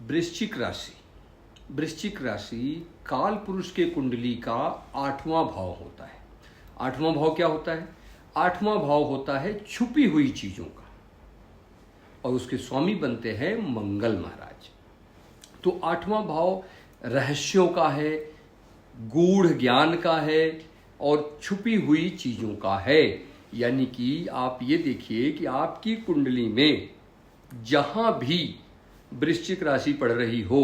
वृश्चिक राशि। वृश्चिक राशि काल पुरुष के कुंडली का 8वां भाव होता है। 8वां भाव क्या होता है? 8वां भाव होता है छुपी हुई चीजों का, और उसके स्वामी बनते हैं मंगल महाराज। तो 8वां भाव रहस्यों का है, गूढ़ ज्ञान का है और छुपी हुई चीजों का है। यानी कि आप ये देखिए कि आपकी कुंडली में जहां भी वृश्चिक राशि पड़ रही हो,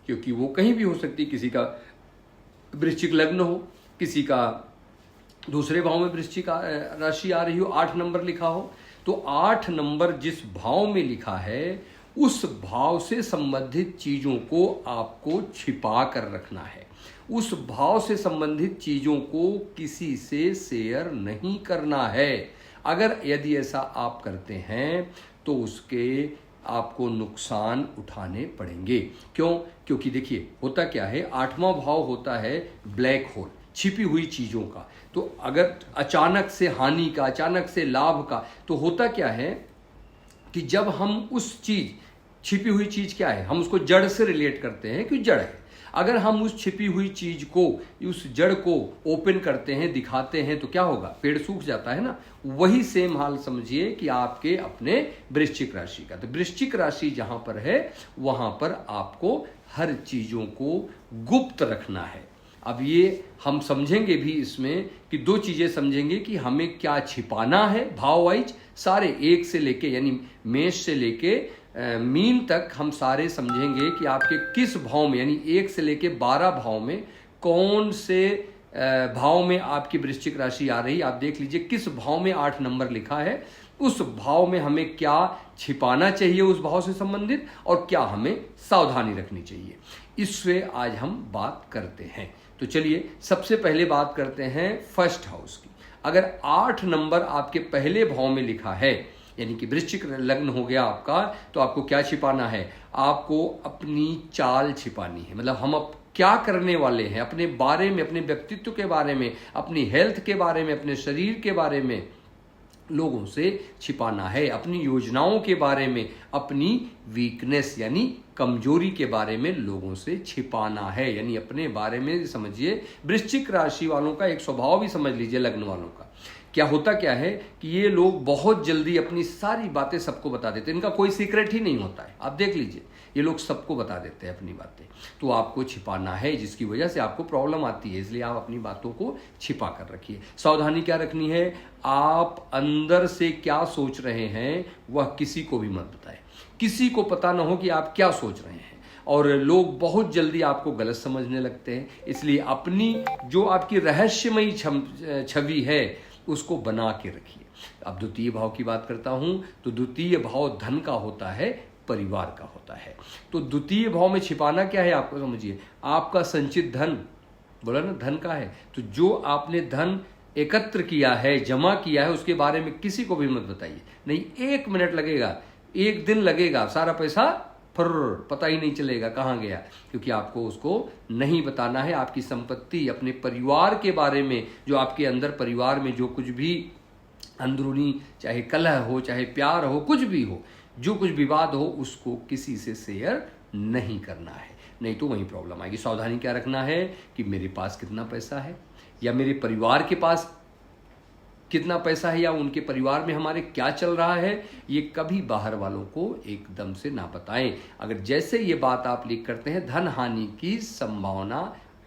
क्योंकि वो कहीं भी हो सकती, किसी का वृश्चिक लग्न हो, किसी का दूसरे भाव में वृश्चिक राशि आ रही हो, 8 नंबर लिखा हो, तो 8 नंबर जिस भाव में लिखा है उस भाव से संबंधित चीजों को आपको छिपा कर रखना है। उस भाव से संबंधित चीजों को किसी से शेयर नहीं करना है। अगर यदि ऐसा आप करते हैं तो उसके आपको नुकसान उठाने पड़ेंगे। क्यों? क्योंकि देखिए होता क्या है, 8वां भाव होता है ब्लैक होल, छिपी हुई चीजों का। तो अगर अचानक से हानि का, अचानक से लाभ का, तो होता क्या है कि जब हम उस चीज, छिपी हुई चीज क्या है, हम उसको जड़ से रिलेट करते हैं कि जड़ है। अगर हम उस छिपी हुई चीज को, उस जड़ को ओपन करते हैं, दिखाते हैं, तो क्या होगा? पेड़ सूख जाता है ना। वही सेम हाल समझिए कि आपके अपने वृश्चिक राशि का। तो वृश्चिक राशि जहां पर है वहां पर आपको हर चीजों को गुप्त रखना है। अब ये हम समझेंगे भी इसमें कि 2 चीजें समझेंगे कि हमें क्या छिपाना है भाव वाइज, सारे 1 से लेके, यानी मेष से लेके मीन तक हम सारे समझेंगे कि आपके किस भाव में, यानी 1 से लेके 12 भाव में कौन से भाव में आपकी वृश्चिक राशि आ रही। आप देख लीजिए किस भाव में 8 नंबर लिखा है, उस भाव में हमें क्या छिपाना चाहिए उस भाव से संबंधित, और क्या हमें सावधानी रखनी चाहिए। इससे आज हम बात करते हैं। तो चलिए सबसे पहले बात करते हैं फर्स्ट हाउस की। अगर 8 नंबर आपके पहले भाव में लिखा है, यानी कि वृश्चिक लग्न हो गया आपका, तो आपको क्या छिपाना है? आपको अपनी चाल छिपानी है। मतलब हम अब क्या करने वाले हैं, अपने बारे में, अपने व्यक्तित्व के बारे में, अपनी हेल्थ के बारे में, अपने शरीर के बारे में लोगों से छिपाना है। अपनी योजनाओं के बारे में, अपनी वीकनेस यानी कमजोरी के बारे में लोगों से छिपाना है। यानी अपने बारे में समझिए, वृश्चिक राशि वालों का एक स्वभाव भी समझ लीजिए, लग्न वालों का क्या होता क्या है कि ये लोग बहुत जल्दी अपनी सारी बातें सबको बता देते हैं। इनका कोई सीक्रेट ही नहीं होता है। आप देख लीजिए, ये लोग सबको बता देते हैं अपनी बातें। तो आपको छिपाना है, जिसकी वजह से आपको प्रॉब्लम आती है। इसलिए आप अपनी बातों को छिपा कर रखिए। सावधानी क्या रखनी है? आप अंदर से क्या सोच रहे हैं वह किसी को भी मत बताएं। किसी को पता ना हो कि आप क्या सोच रहे हैं। और लोग बहुत जल्दी आपको गलत समझने लगते हैं। इसलिए अपनी जो आपकी रहस्यमयी छवि है उसको बना के रखिए। अब द्वितीय भाव की बात करता हूं, तो द्वितीय भाव धन का होता है, परिवार का होता है। तो द्वितीय भाव में छिपाना क्या है आपको समझिए, आपका संचित धन, बोला ना धन का है, तो जो आपने धन एकत्र किया है, जमा किया है, उसके बारे में किसी को भी मत बताइए। नहीं, 1 मिनट लगेगा, 1 दिन लगेगा, सारा पैसा पता ही नहीं चलेगा कहाँ गया, क्योंकि आपको उसको नहीं बताना है। आपकी संपत्ति, अपने परिवार के बारे में, जो आपके अंदर परिवार में जो कुछ भी अंदरूनी, चाहे कलह हो, चाहे प्यार हो, कुछ भी हो, जो कुछ विवाद हो, उसको किसी से शेयर नहीं करना है, नहीं तो वहीं प्रॉब्लम आएगी। सावधानी क्या रखना है कि मेरे पास कितना पैसा है, या मेरे परिवार के पास कितना पैसा है, या उनके परिवार में हमारे क्या चल रहा है, ये कभी बाहर वालों को एकदम से ना बताएं। अगर जैसे ये बात आप लीक करते हैं, धन हानि की संभावना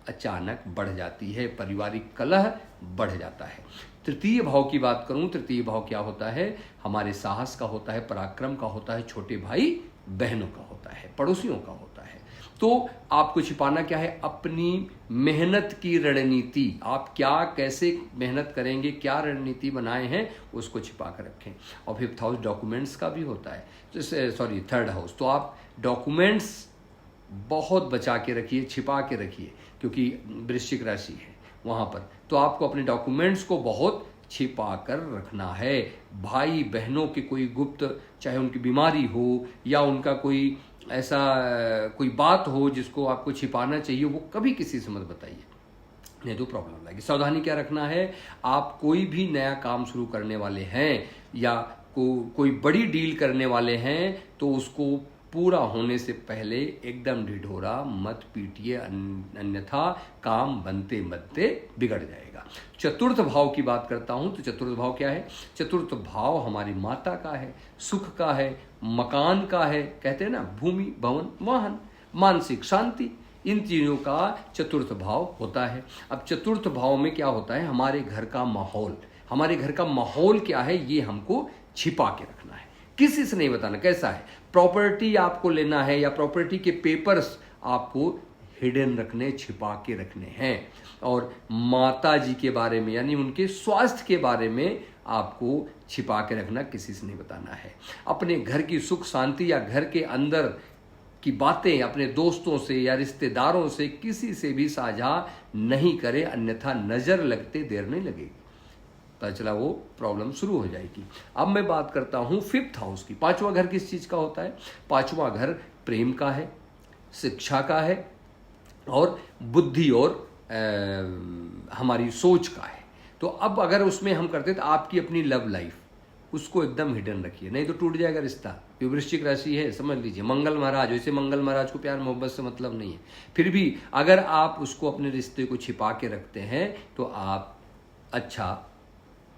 अचानक बढ़ जाती है, पारिवारिक कलह बढ़ जाता है। तृतीय भाव की बात करूं, तृतीय भाव क्या होता है? हमारे साहस का होता है, पराक्रम का होता है, छोटे भाई बहनों का होता है, पड़ोसियों का होता है। तो आपको छिपाना क्या है? अपनी मेहनत की रणनीति, आप क्या कैसे मेहनत करेंगे, क्या रणनीति बनाए हैं, उसको छिपा कर रखें। और 5th हाउस डॉक्यूमेंट्स का भी होता है, सॉरी 3rd हाउस। तो आप डॉक्यूमेंट्स बहुत बचा के रखिए, छिपा के रखिए, क्योंकि वृश्चिक राशि है वहाँ पर। तो आपको अपने डॉक्यूमेंट्स को बहुत छिपा कर रखना है। भाई बहनों की कोई गुप्त, चाहे उनकी बीमारी हो या उनका कोई ऐसा कोई बात हो जिसको आपको छिपाना चाहिए, वो कभी किसी से मत बताइए, नहीं तो प्रॉब्लम आएगी। सावधानी क्या रखना है? आप कोई भी नया काम शुरू करने वाले हैं या कोई बड़ी डील करने वाले हैं, तो उसको पूरा होने से पहले एकदम ढिढोरा मत पीटिए, अन्यथा काम बनते बनते बिगड़ जाएगा। चतुर्थ भाव की बात करता हूं तो चतुर्थ भाव क्या है? चतुर्थ भाव हमारी माता का है, सुख का है, मकान का है, कहते हैं ना भूमि, भवन, वाहन, मानसिक शांति, इन चीज़ों का चतुर्थ भाव होता है। अब चतुर्थ भाव में क्या होता है? हमारे घर का माहौल। हमारे घर का माहौल क्या है ये हमको छिपा के रखना है, किसी से नहीं बताना कैसा है। प्रॉपर्टी आपको लेना है या प्रॉपर्टी के पेपर्स आपको हिडन रखने, छिपा के रखने हैं। और माता जी के बारे में यानी उनके स्वास्थ्य के बारे में आपको छिपा के रखना, किसी से नहीं बताना है। अपने घर की सुख शांति या घर के अंदर की बातें अपने दोस्तों से या रिश्तेदारों से किसी से भी साझा नहीं करें, अन्यथा नज़र लगते देर नहीं लगेगी, पता चला वो प्रॉब्लम शुरू हो जाएगी। अब मैं बात करता हूँ फिफ्थ हाउस की। पांचवा घर किस चीज़ का होता है? पांचवा घर प्रेम का है, शिक्षा का है और बुद्धि और हमारी सोच का है। तो अब अगर उसमें हम करते तो आपकी अपनी लव लाइफ उसको एकदम हिडन रखिए, नहीं तो टूट जाएगा रिश्ता। वृश्चिक राशि है, समझ लीजिए मंगल महाराज, वैसे मंगल महाराज को प्यार मोहब्बत से मतलब नहीं है, फिर भी अगर आप उसको अपने रिश्ते को छिपा के रखते हैं तो आप अच्छा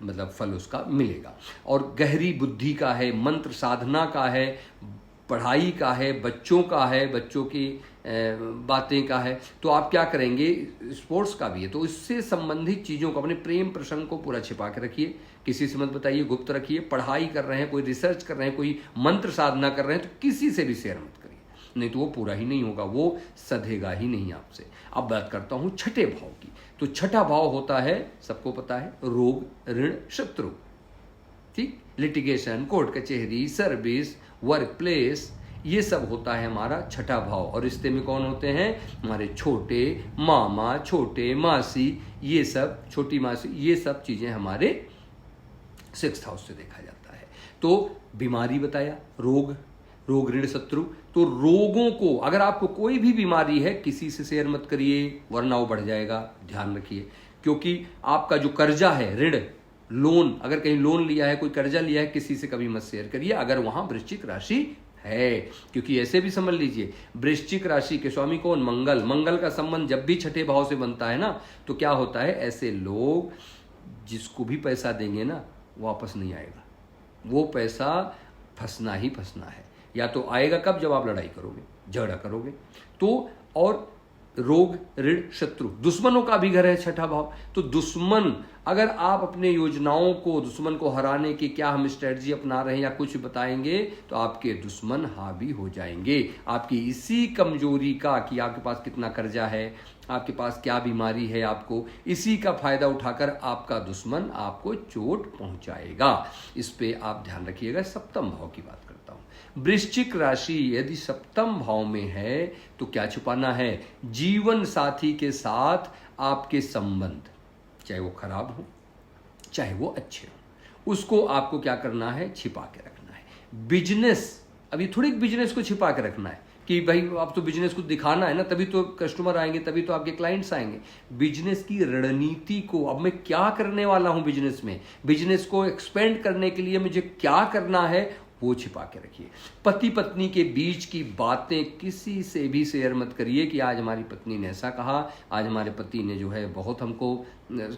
मतलब फल उसका मिलेगा। और गहरी बुद्धि का है, मंत्र साधना का है, पढ़ाई का है, बच्चों का है, बच्चों की बातें का है। तो आप क्या करेंगे? स्पोर्ट्स का भी है, तो इससे संबंधित चीज़ों को, अपने प्रेम प्रसंग को पूरा छिपा के रखिए, किसी से मत बताइए, गुप्त रखिए। पढ़ाई कर रहे हैं, कोई रिसर्च कर रहे हैं, कोई मंत्र साधना कर रहे हैं, तो किसी से भी शेयर मत करिए, नहीं तो वो पूरा ही नहीं होगा, वो सधेगा ही नहीं आपसे। अब बात करता हूँ छठे भाव की। तो छठा भाव होता है, सबको पता है, रोग, ऋण, शत्रु, ठीक, लिटिगेशन, कोर्ट कचहरी, सर्विस, वर्क प्लेस, ये सब होता है हमारा छठा भाव। और रिश्ते में कौन होते हैं? हमारे छोटे मामा, छोटे मासी, ये सब, छोटी मासी, ये सब चीजें हमारे सिक्स्थ हाउस से देखा जाता है। तो बीमारी बताया, रोग, ऋण, शत्रु। तो रोगों को, अगर आपको कोई भी बीमारी है, किसी से शेयर मत करिए, वरना वो बढ़ जाएगा, ध्यान रखिए। क्योंकि आपका जो कर्जा है, ऋण, लोन, अगर कहीं लोन लिया है, कोई कर्जा लिया है, किसी से कभी मत शेयर करिए अगर वहां वृश्चिक राशि है। क्योंकि ऐसे भी समझ लीजिए, वृश्चिक राशि के स्वामी कौन? मंगल। मंगल का संबंध जब भी छठे भाव से बनता है ना, तो क्या होता है, ऐसे लोग जिसको भी पैसा देंगे ना, वापस नहीं आएगा, वो पैसा फंसना ही फंसना है। या तो आएगा कब? जब आप लड़ाई करोगे, झगड़ा करोगे। तो और रोग, ऋण, शत्रु, दुश्मनों का भी घर है छठा भाव। तो दुश्मन, अगर आप अपने योजनाओं को, दुश्मन को हराने की क्या हम स्ट्रेटजी अपना रहे हैं या कुछ बताएंगे, तो आपके दुश्मन हावी हो जाएंगे आपकी इसी कमजोरी का, कि आपके पास कितना कर्जा है, आपके पास क्या बीमारी है, आपको इसी का फायदा उठाकर आपका दुश्मन आपको चोट पहुंचाएगा। इस पे आप ध्यान रखिएगा। सप्तम भाव की बात करता हूं। वृश्चिक राशि यदि सप्तम भाव में है तो क्या छुपाना है? जीवन साथी के साथ आपके संबंध, चाहे वो खराब हो चाहे वो अच्छे हो, उसको आपको क्या करना है? छिपा के रखना है। बिजनेस, अभी थोड़ी बिजनेस को छिपा के रखना है कि भाई आप तो बिजनेस को दिखाना है ना, तभी तो कस्टमर आएंगे, तभी तो आपके क्लाइंट्स आएंगे। बिजनेस की रणनीति को, अब मैं क्या करने वाला हूं बिजनेस में, बिजनेस को एक्सपेंड करने के लिए मुझे क्या करना है, वो छिपा के रखिए। पति पत्नी के बीच की बातें किसी से भी शेयर मत करिए कि आज हमारी पत्नी ने ऐसा कहा, आज हमारे पति ने जो है बहुत हमको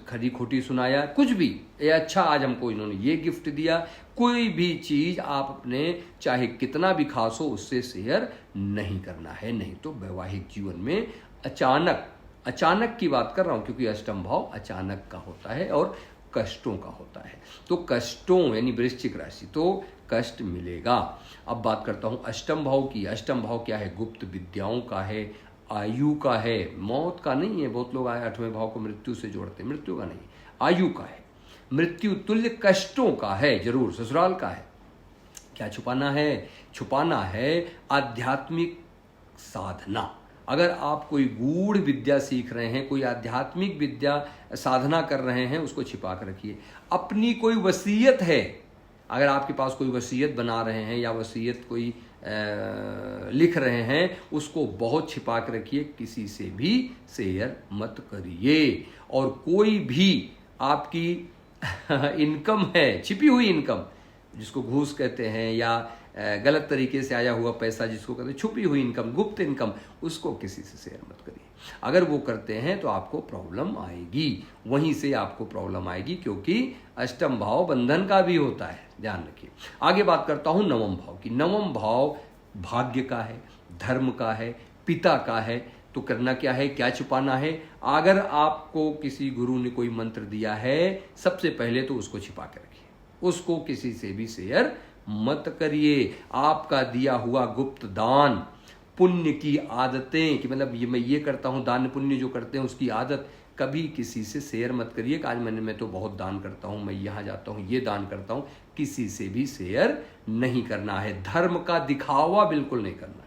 खरी खोटी सुनाया, कुछ भी, ये अच्छा आज हमको इन्होंने ये गिफ्ट दिया। कोई भी चीज आप अपने चाहे कितना भी खास हो उससे शेयर नहीं करना है, नहीं तो वैवाहिक जीवन में अचानक की बात कर रहा हूं, क्योंकि अष्टम भाव अचानक का होता है और कष्टों का होता है। तो कष्टों यानी वृश्चिक राशि, तो कष्ट मिलेगा। अब बात करता हूं अष्टम भाव की। अष्टम भाव क्या है? गुप्त विद्याओं का है, आयु का है, मौत का नहीं है। बहुत लोग आठवें भाव को मृत्यु से जोड़ते हैं, मृत्यु का नहीं, आयु का है। मृत्यु तुल्य कष्टों का है, जरूर ससुराल का है। क्या छुपाना है? छुपाना है आध्यात्मिक साधना। अगर आप कोई गूढ़ विद्या सीख रहे हैं, कोई आध्यात्मिक विद्या साधना कर रहे हैं, उसको छिपा कर रखिए। अपनी कोई वसीयत है, अगर आपके पास कोई वसीयत बना रहे हैं या वसीयत कोई लिख रहे हैं, उसको बहुत छिपा कर रखिए, किसी से भी शेयर मत करिए। और कोई भी आपकी इनकम है, छिपी हुई इनकम, जिसको घूस कहते हैं या गलत तरीके से आया हुआ पैसा, जिसको कहते हैं छुपी हुई इनकम, गुप्त इनकम, उसको किसी से शेयर मत करिए। अगर वो करते हैं तो आपको प्रॉब्लम आएगी, वहीं से आपको प्रॉब्लम आएगी, क्योंकि अष्टम भाव बंधन का भी होता है, ध्यान रखिए। आगे बात करता हूं नवम भाव की। नवम भाव भाग्य का है, धर्म का है, पिता का है। तो करना क्या है, क्या छुपाना है? अगर आपको किसी गुरु ने कोई मंत्र दिया है, सबसे पहले तो उसको छिपा के रखिए, उसको किसी से भी शेयर मत करिए। आपका दिया हुआ गुप्त दान, पुण्य की आदतें, कि मतलब मैं ये करता हूँ, दान पुण्य जो करते हैं उसकी आदत, कभी किसी से शेयर मत करिए कि आज मैं तो बहुत दान करता हूँ, मैं यहाँ जाता हूँ, ये दान करता हूँ। किसी से भी शेयर नहीं करना है। धर्म का दिखावा बिल्कुल नहीं करना है,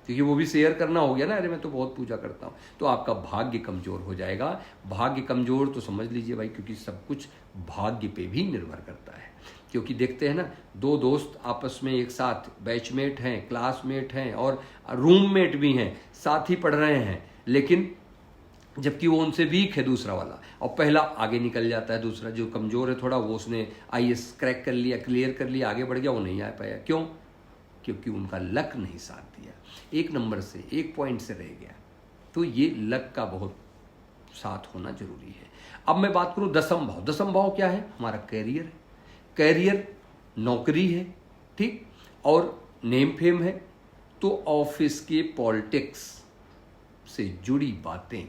क्योंकि वो भी शेयर करना हो गया ना, अरे मैं तो बहुत पूजा करता हूँ, तो आपका भाग्य कमजोर हो जाएगा। भाग्य कमजोर तो समझ लीजिए भाई, क्योंकि सब कुछ भाग्य पे भी निर्भर करता है। क्योंकि देखते हैं ना, दो दोस्त आपस में एक साथ बैचमेट हैं, क्लासमेट हैं और रूममेट भी हैं, साथ ही पढ़ रहे हैं, लेकिन जबकि वो उनसे वीक है दूसरा वाला, और पहला आगे निकल जाता है, दूसरा जो कमजोर है थोड़ा, वो उसने IAS क्रैक कर लिया, क्लियर कर लिया, आगे बढ़ गया, वो नहीं आ पाया। क्यों? क्योंकि उनका लक नहीं साथ दिया, एक नंबर से, एक पॉइंट से रह गया। तो ये लक का बहुत साथ होना जरूरी है। अब मैं बात करूं दसम भाव। दसम भाव क्या है? हमारा कैरियर है। कैरियर नौकरी है, ठीक, और नेम फेम है। तो ऑफिस के पॉलिटिक्स से जुड़ी बातें,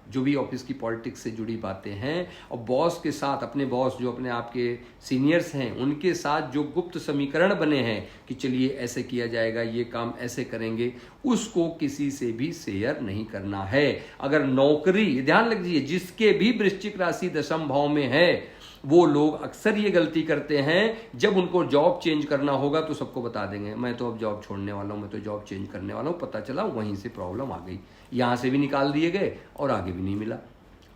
जो भी ऑफिस की पॉलिटिक्स से जुड़ी बातें हैं, और बॉस के साथ, अपने बॉस जो अपने आपके सीनियर्स हैं, उनके साथ जो गुप्त समीकरण बने हैं कि चलिए ऐसे किया जाएगा, ये काम ऐसे करेंगे, उसको किसी से भी शेयर नहीं करना है। अगर नौकरी, ध्यान रखिए, जिसके भी वृश्चिक राशि दशम भाव में है, वो लोग अक्सर ये गलती करते हैं, जब उनको जॉब चेंज करना होगा तो सबको बता देंगे, मैं तो अब जॉब छोड़ने वाला हूं, मैं तो जॉब चेंज करने वाला हूं। पता चला वहीं से प्रॉब्लम आ गई, यहां से भी निकाल दिए गए और आगे भी नहीं मिला।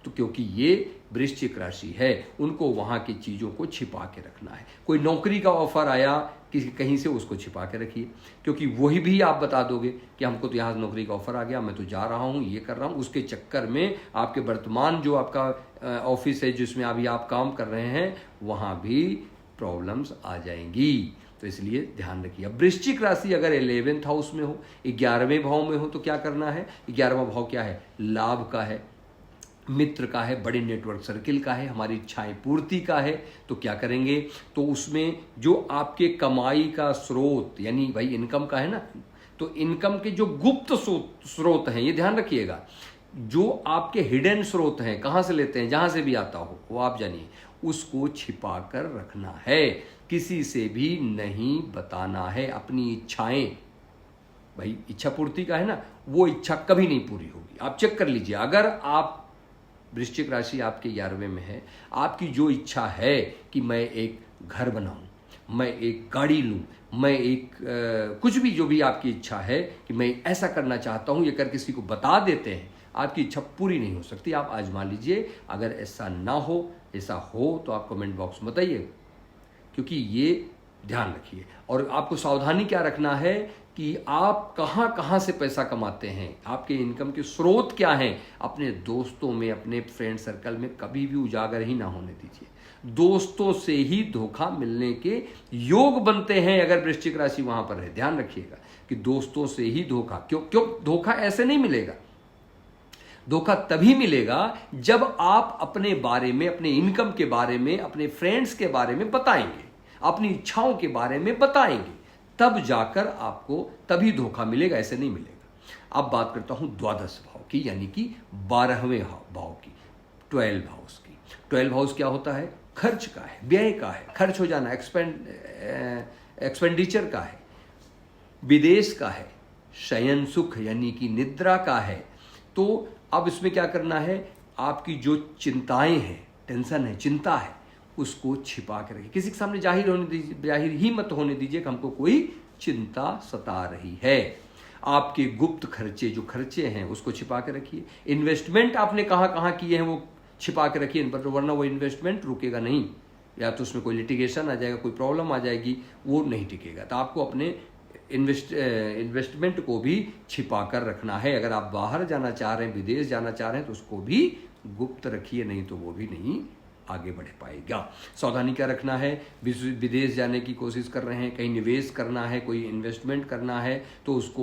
तो क्योंकि ये वृश्चिक राशि है, उनको वहां की चीजों को छिपा के रखना है। कोई नौकरी का ऑफर आया किसी कहीं से, उसको छिपा के रखिए, क्योंकि वही भी आप बता दोगे कि हमको तो यहाँ नौकरी का ऑफर आ गया, मैं तो जा रहा हूँ, ये कर रहा हूँ। उसके चक्कर में आपके वर्तमान जो आपका ऑफिस है, जिसमें अभी आप काम कर रहे हैं, वहां भी प्रॉब्लम्स आ जाएंगी। तो इसलिए ध्यान रखिए। अब वृश्चिक राशि अगर 11th हाउस में हो, 11वें भाव में हो, तो क्या करना है? 11वां भाव क्या है? लाभ का है, मित्र का है, बड़े नेटवर्क सर्किल का है, हमारी इच्छाएं पूर्ति का है। तो क्या करेंगे? तो उसमें जो आपके कमाई का स्रोत, यानी भाई इनकम का है ना, तो इनकम के जो गुप्त स्रोत हैं, ये ध्यान रखिएगा, जो आपके हिडन स्रोत हैं, कहां से लेते हैं, जहां से भी आता हो वो आप जानिए, उसको छिपा कर रखना है, किसी से भी नहीं बताना है। अपनी इच्छाएं, भाई इच्छा पूर्ति का है ना, वो इच्छा कभी नहीं पूरी होगी। आप चेक कर लीजिए, अगर आप वृश्चिक राशि आपके 11वें में है, आपकी जो इच्छा है कि मैं एक घर बनाऊं, मैं एक गाड़ी लूं, मैं एक कुछ भी, जो भी आपकी इच्छा है कि मैं ऐसा करना चाहता हूं, ये कर किसी को बता देते हैं, आपकी इच्छा पूरी नहीं हो सकती। आप आजमा लीजिए। अगर ऐसा ना हो, ऐसा हो तो आप कमेंट बॉक्स में बताइए, क्योंकि ये ध्यान रखिए। और आपको सावधानी क्या रखना है कि आप कहां कहां से पैसा कमाते हैं, आपके इनकम के स्रोत क्या हैं, अपने दोस्तों में, अपने फ्रेंड सर्कल में कभी भी उजागर ही ना होने दीजिए। दोस्तों से ही धोखा मिलने के योग बनते हैं अगर वृश्चिक राशि वहां पर है। ध्यान रखिएगा कि दोस्तों से ही धोखा, क्यों धोखा ऐसे नहीं मिलेगा। धोखा तभी मिलेगा जब आप अपने बारे में, अपने इनकम के बारे में, अपने फ्रेंड्स के बारे में बताएंगे, अपनी इच्छाओं के बारे में बताएंगे, तब जाकर आपको तभी धोखा मिलेगा, ऐसे नहीं मिलेगा। अब बात करता हूं द्वादश भाव की, यानी कि 12वें भाव की, 12 हाउस की। 12 हाउस क्या होता है? खर्च का है, व्यय का है, खर्च हो जाना, एक्सपेंडिचर का है, विदेश का है, शयन सुख यानी कि निद्रा का है। तो अब इसमें क्या करना है? आपकी जो चिंताएं हैं, टेंशन है, चिंता है, उसको छिपा के रखिए, किसी के सामने जाहिर ही मत होने दीजिए कि हमको कोई चिंता सता रही है। आपके गुप्त खर्चे, जो खर्चे हैं, उसको छिपा के रखिए। इन्वेस्टमेंट आपने कहाँ कहाँ किए हैं, वो छिपा के रखिए, वरना वो इन्वेस्टमेंट रुकेगा नहीं, या तो उसमें कोई लिटिगेशन आ जाएगा, कोई प्रॉब्लम आ जाएगी, वो नहीं टिकेगा। तो आपको अपने इन्वेस्टमेंट को भी छिपा कर रखना है। अगर आप बाहर जाना चाह रहे हैं, विदेश जाना चाह रहे हैं, तो उसको भी गुप्त रखिए, नहीं तो वो भी नहीं आगे बढ़ पाएगा। सावधानी क्या रखना है, विदेश जाने की कोशिश कर रहे हैं, कहीं निवेश करना है, कोई इन्वेस्टमेंट करना है तो उसको